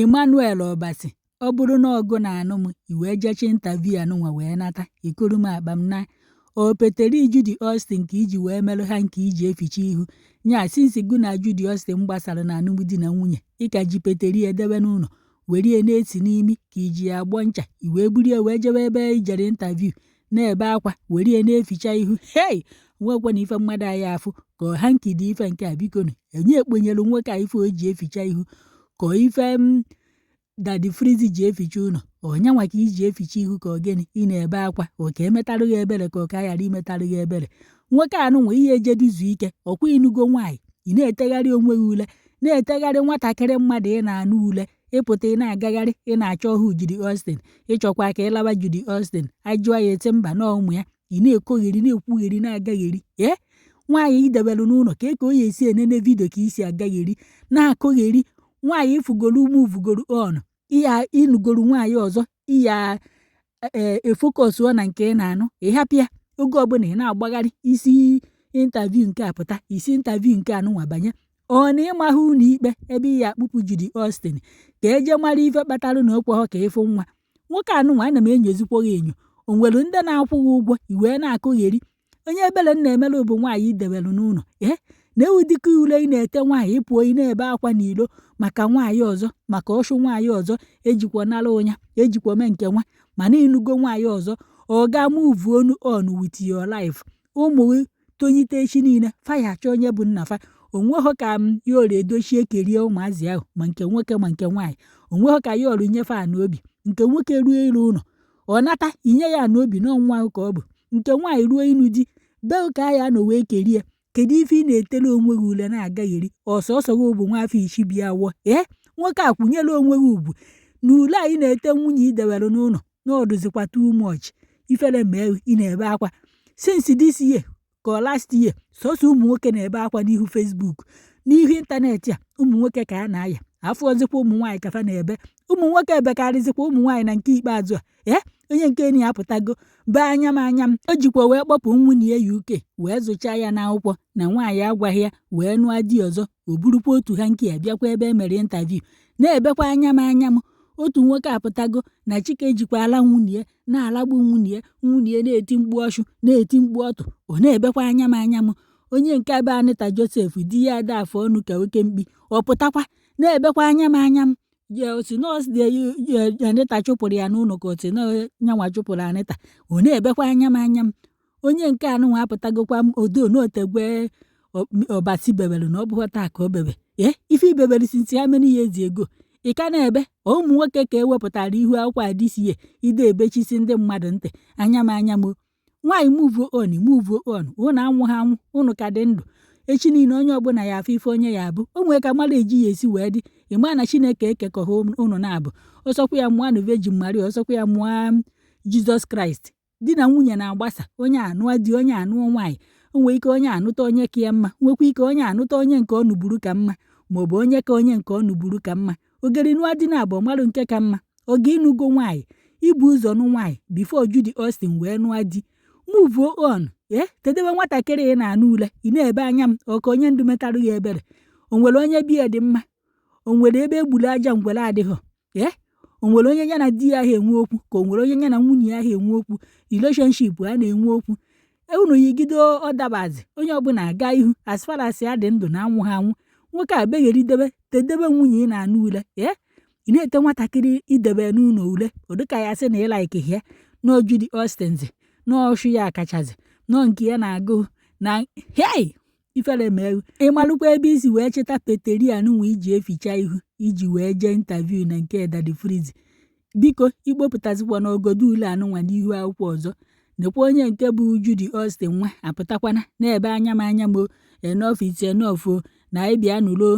Emmanuel Obasi ọ bụrụ na ọgụ na-anụ m iwee jechi interview anụnwa wee nata ikuru m akpa m na o peteri Judy Austin ka iji wee merụ ha nke iji eficha ihu nya since gụ na Judy Austin gbasara na alụmdi na nwunye ịka ji peteri edebe n'ụlọ were na-esi n'imi ka iji ya agbọ ncha iwee buru ya wee jebe ebe ijere interview na-ebe akwa were na-eficha ihu hei nwekwana ife mmadụ anyị afụ ka ọha nkidi ife nke a biko enye ekpenyelu nwoke a ife o ji eficha ihu ka ife Daddy Freeze ji eficha ụlọ onyanwa ka iji eficha ihu ka ogene ị na-ebe akwa oke emetarụ ya ebere ka ọka ghara imetarụ ya ebere nwoke anụnwa ihe ejeduzu ike ọkwa inugo nwaanyị ị na-etegharị onwe gị ule na-etegharị nwatakịrị mmadụ ị na-anụ ule ịpụta ị na-agagharị ị na-achọ ọhụ Judy Austin ịchọkwa ka ịlawa Judy Austin ajụọ ya eti mba na ụmụ ya ị na-ekogheri na-ekwugheri na-agagheri nwaanyị idebelu n'ụlọ ka o ya esi enene vidio ka isi agagheri na-akọgheri nwaanyị ifugoro ume uvugoro ọnụ iya inugoro nwaanyị ọzọ iya efokọs na nke ị na-anụ ịhapịa oge ọbụla ị na-agbagharị isi interview nke a pụta isi interview nke anụnwa banye ọ na ịmahụ ụlọ ikpe ebe ị ya akpụpụ Judy Austin ka eje mara ife kpatalụ na okweghọ ka ịfụ nwa nwoke anụnwa ana m enyozikwa gị enyo o nwere ndị na-akwụ gị ụgwọ iwee na-akụgheri onye ebele na-emere bụ nwaanyị idebelu n'ụlọ na-ewu dịka ule ị na-ete nwaanyị ịpụọ ị na-ebe akwa n'ilo maka nwaanyị ọzọ maka ọchụ nwaanyị ọzọ ejikwa nara ụnya ejikwa mee nke nwa mana ịnụgo nwaanyị ọzọ ọ ga move on with your life ụmụ tonyite echi niile fayacha onye bụ nna fa onweghọ ka ya ọrụ edochie kerie ụmụazị ahụ ma nke nwoke ma nke nwaanyị onweghọ ka ya ọrụ nyefe a n'obi nke nwoke ruo ịrụ ụlọ ọ nata inye ya n'obi n'ọnwa ahụ ka ọ bụ nke nwaanyị ruo ịnụ di bee ka ya nọ wee kerie kedu ife ị na-etele onwe gị ule na-agagheri ọsọsọ gị bụ nwa afọ ichi bịa wụọ nwoke a kwụnyere onwe gị ugwu na ule anyị na-ete nwunye idewere n'ụlọ n'ọdụzikwa too much ifere mee ị na-ebe akwa since this year ka last year sọsọ ụmụ nwoke na-ebe akwa n'ihu Facebook n'ihu ịntanetị a ụmụ nwoke ka a na-aya afọ ọzọkwa ụmụ nwaanyị kafa na-ebe ụmụ nwoke ebekarịzikwa ụmụ nwaanyị na nke ikpeazụ a onye nke enyi ya apụtago bee anya m o jikwa wee kpọpụ nwunye ya UK wee zụchaa ya n'akwụkwọ na nwaanyị agwaghị ya wee nụọ di ọzọ o burukwa otu ha nke ya bịakwa ebe emere interview na-ebekwa anya m otu nwoke apụtago na Chike jikwala nwunye ya na-alagbu nwunye ya na-eti mkpu ọchụ na-eti mkpu ọtụ ọ na-ebekwa anya m onye nke be Anita Joseph di ya ada afọ ọnụ ka oke mkpi ọ pụtakwa na-ebekwa anya m osi nọọsụ dị Anita chụpụrụ ya n'ụlọ ka osi nyanwa chụpụrụ Anita ọ na-ebekwa anya m onye nke anụnwa apụtagokwa m odo n'otegwe Obasi bebelu na ọ bụghị taa ka o bebe ife ibebere since ha many years ago ị ka na-ebe ụmụ nwoke ka ewepụtara ihu akwụkwọ adịsie ide ebechisi ndị mmadụ ntị anya m nwaanyị move on ụnụ anwụ ụnụ ka dị ndụ echi niile onye ọbụla ya afọ ife onye ya abụ o nwere ka mmadụ eji ya esi wee dị ịma na Chineke ekekọha ụnụ na-abụ ọsọkwa ya mụọ na Virgin Maria ọsọkwa ya mụọ Jizọs Kraịst di na nwunye na-agbasa onye anụọ di onye anụọ nwaanyị o nwere ike onye anụta onye ka ya mma nwekwa ike onye anụta onye nke ọ nụburu ka mma maọbụ onye ka onye nke ọ nụburu ka mma ogeri nụọ di na abụọ mmadụ nke ka mma oge ịnụgo nwaanyị ibu ụzọ nụ nwaanyị before Judy Austin wee nụọ di move on tedebe nwatakịrị ị na-anụ ule ị na-ebe anya m ọka onye ndu metarụ ya ebere o nwere onye biya dị mma o nwere ebe egburu aja ngwere adịghọ o nwere onye ya na di ya ahụ enwe okwu ka o nwere onye ya na nwunye ya ahụ enwe okwu relationship a na-enwe okwu unu yigide ọdabazi onye ọbụla aga ihu as far as ya dị ndụ na anwụ nwoke a begheridebe tedebe nwunye ị na-anụ ule ị na-ete nwatakịrị idebe n'ụlọ ule ọ dịka ya sị na ịla ike no Judy Austin n'ọchụ ya akachazi nọ nke ya na-agụ na ifere mee ịmalụkwa ebe isi wee cheta peteria nụnwa iji eficha ihu iji wee jee interview na nke Daddy Freeze biko ikpopụtazikwa n'ogodo ule anụnwa n'ihu akwụkwọ ọzọ nekwa onye nke bụ Judy Austin nwa apụtakwana na-ebe anya m enough is enough na ịbịa nụlo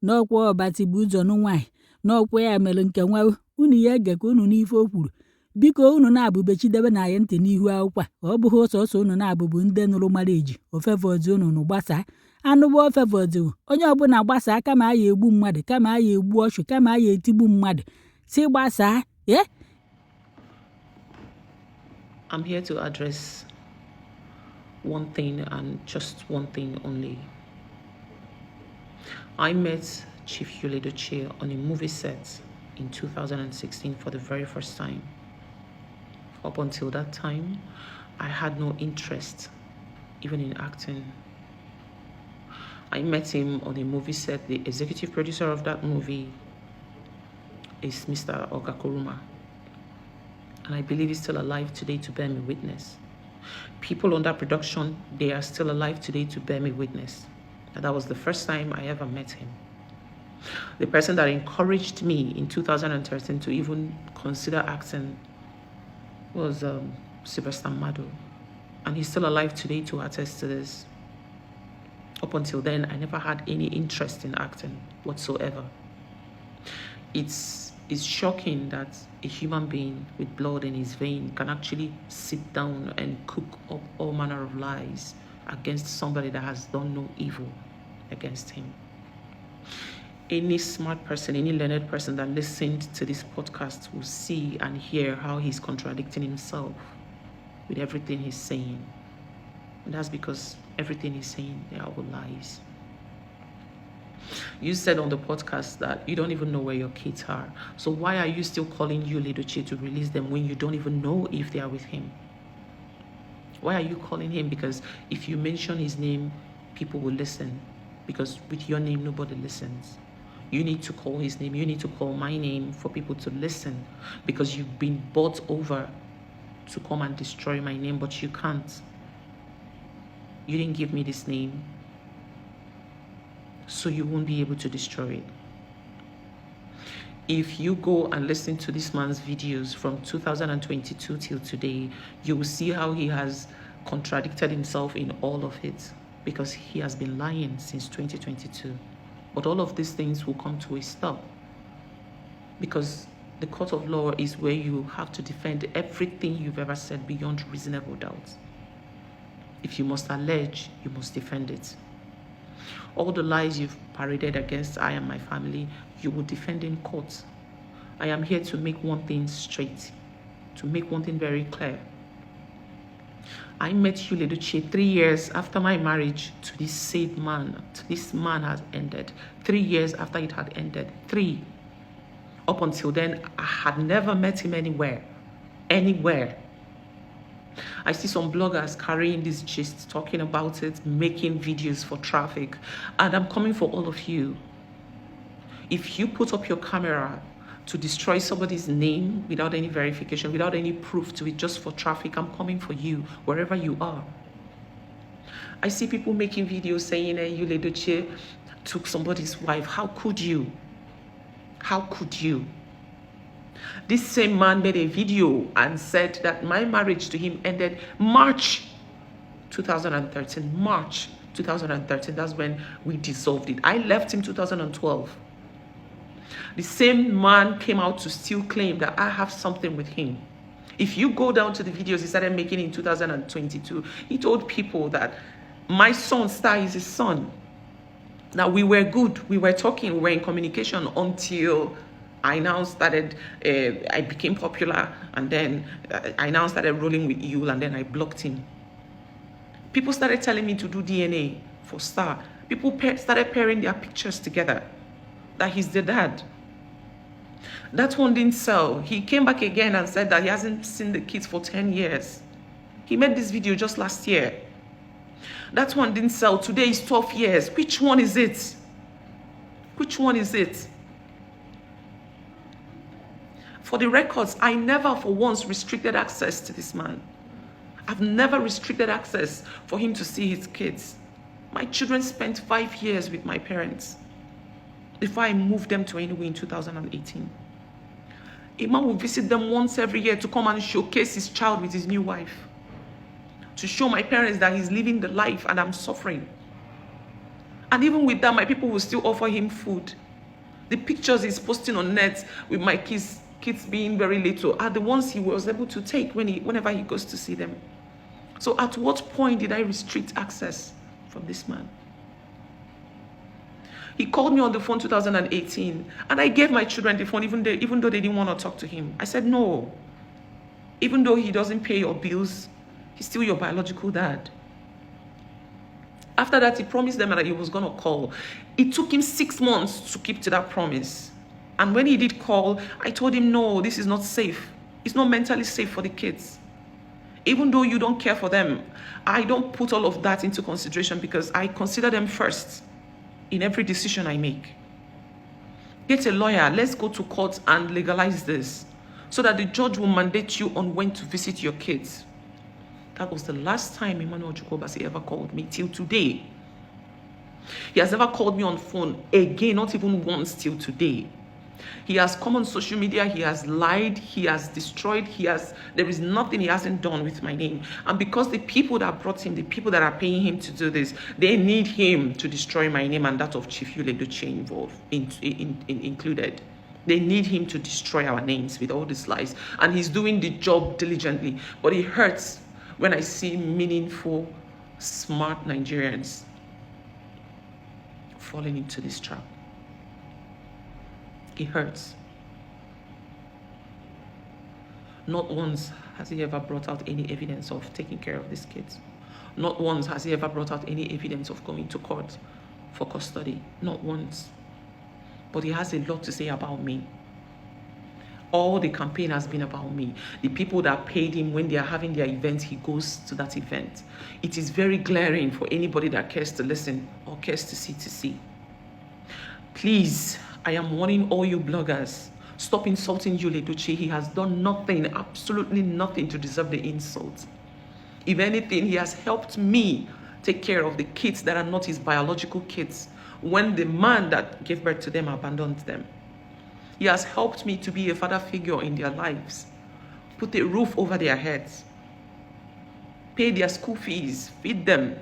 n'ọkwa Obasi bụ ụzọ nụ nwaanyị n'ọkwa ya mere nke nwa unu ya egekwa unu n'ife o kwuru biko unu na-abụbechidebe na anyị ntị n'ihu akwụkwọ ọ bụghị ọsọsọ unu na-abụbụ ndị nụrụ mara eji ofevọzi unu gbasaa anụbụ ofevọzi onye ọbụla gbasaa kama a ya egbu mmadụ kama a ya egbu ọchụ kama a ya etigbu mmadụ si gbasaa I'm here to address one thing and just one thing only. I met Chief Yuledoche on a movie set in 2016 for the very first time. Up until that time, I had no interest even in acting. I met him on a movie set. The executive producer of that movie is Mr. Okakuruma. And I believe he's still alive today to bear me witness. People on that production, they are still alive today to bear me witness. And that was the first time I ever met him. The person that encouraged me in 2013 to even consider acting was Sylvester Mado. And he's still alive today to attest to this. Up until then, I never had any interest in acting whatsoever. It's shocking that a human being with blood in his vein can actually sit down and cook up all manner of lies against somebody that has done no evil against him. Any smart person, any learned person that listened to this podcast will see and hear how he's contradicting himself with everything he's saying. And that's because everything he's saying, they are all lies. You said on the podcast that you don't even know where your kids are. So why are you still calling Yul Edochie to release them when you don't even know if they are with him? Why are you calling him? Because if you mention his name, people will listen. Because with your name, nobody listens. You need to call his name. You need to call my name for people to listen. Because you've been bought over to come and destroy my name, but you can't. You didn't give me this name, so you won't be able to destroy it. If you go and listen to this man's videos from 2022 till today, you will see how he has contradicted himself in all of it, because he has been lying since 2022. But all of these things will come to a stop, because the court of law is where you have to defend everything you've ever said beyond reasonable doubt. If you must allege, you must defend it. All the lies you've paraded against I and my family, you will defend in court. I am here to make one thing straight, to make one thing very clear. I met Yul Edochie 3 years after my marriage to this said man. This man has ended. 3 years after it had ended. 3. Up until then, I had never met him anywhere. Anywhere. I see some bloggers carrying this gist, talking about it, making videos for traffic. And I'm coming for all of you. If you put up your camera to destroy somebody's name without any verification, without any proof to it, just for traffic, I'm coming for you, wherever you are. I see people making videos saying, hey, Yul Edochie took somebody's wife. How could you? How could you? This same man made a video and said that my marriage to him ended March 2013. March 2013, that's when we dissolved it. I left him 2012. The same man came out to still claim that I have something with him. If you go down to the videos he started making in 2022, he told people that my son, Star, is his son. Now, we were good. We were talking. We were in communication until I now started, I became popular, and then I now started rolling with Yul, and then I blocked him. People started telling me to do DNA for Star. People started pairing their pictures together, that he's the dad. That one didn't sell. He came back again and said that he hasn't seen the kids for 10 years. He made this video just last year. That one didn't sell. Today is 12 years. Which one is it? Which one is it? For the records, I never for once restricted access to this man. I've never restricted access for him to see his kids. My children spent 5 years with my parents before I moved them to Enugu in 2018. A man will visit them once every year to come and showcase his child with his new wife, to show my parents that he's living the life and I'm suffering. And even with that, my people will still offer him food. The pictures he's posting on net with my kids being very little are the ones he was able to take whenever he goes to see them. So at what point did I restrict access from this man? He called me on the phone 2018, and I gave my children the phone even though they didn't want to talk to him. I said, no. Even though he doesn't pay your bills, he's still your biological dad. After that, he promised them that he was going to call. It took him 6 months to keep to that promise. And when he did call, I told him, no, this is not safe. It's not mentally safe for the kids. Even though you don't care for them, I don't put all of that into consideration because I consider them first in every decision I make. Get a lawyer. Let's go to court and legalize this so that the judge will mandate you on when to visit your kids. That was the last time Emmanuel Obasi ever called me till today. He has never called me on phone again, not even once till today. He has come on social media, he has lied, he has destroyed, there is nothing he hasn't done with my name. And because the people that brought him, the people that are paying him to do this, they need him to destroy my name and that of Chief Yule Edochie included. They need him to destroy our names with all these lies. And he's doing the job diligently. But it hurts when I see meaningful, smart Nigerians falling into this trap. It hurts. Not once has he ever brought out any evidence of taking care of these kids. Not once has he ever brought out any evidence of going to court for custody. Not once. But he has a lot to say about me. All the campaign has been about me. The people that paid him when they are having their event, he goes to that event. It is very glaring for anybody that cares to listen or cares to see. Please, I am warning all you bloggers, stop insulting Yule Edochie. He has done nothing, absolutely nothing to deserve the insult. If anything, he has helped me take care of the kids that are not his biological kids when the man that gave birth to them abandoned them. He has helped me to be a father figure in their lives, put a roof over their heads, pay their school fees, feed them.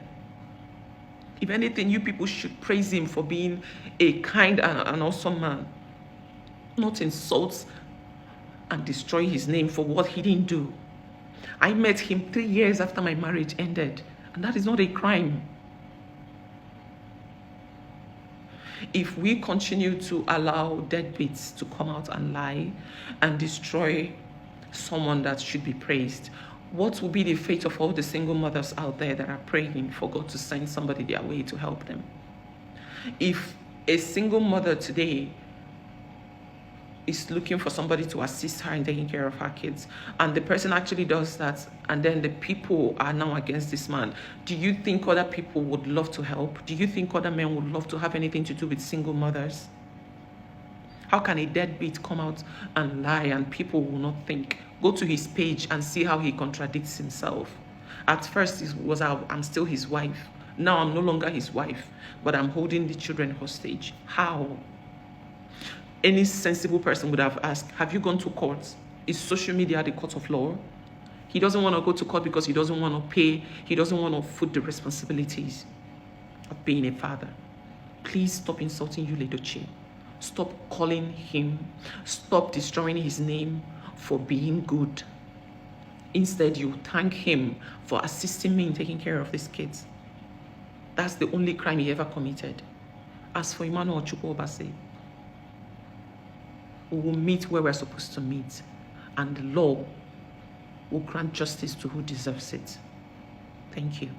If anything, you people should praise him for being a kind and an awesome man, not insult and destroy his name for what he didn't do. I met him 3 years after my marriage ended, and that is not a crime. If we continue to allow deadbeats to come out and lie and destroy someone that should be praised, what will be the fate of all the single mothers out there that are praying for God to send somebody their way to help them? If a single mother today is looking for somebody to assist her in taking care of her kids, and the person actually does that, and then the people are now against this man, do you think other people would love to help? Do you think other men would love to have anything to do with single mothers? How can a deadbeat come out and lie and people will not think? Go to his page and see how he contradicts himself. At first, it was, I'm still his wife. Now I'm no longer his wife, but I'm holding the children hostage. How? Any sensible person would have asked, have you gone to court? Is social media the court of law? He doesn't want to go to court because he doesn't want to pay. He doesn't want to foot the responsibilities of being a father. Please stop insulting Yule Edochie. Stop calling him. Stop destroying his name for being good. Instead, you thank him for assisting me in taking care of these kids. That's the only crime he ever committed. As for Emmanuel Obasi, we will meet where we're supposed to meet, and the law will grant justice to who deserves it. Thank you.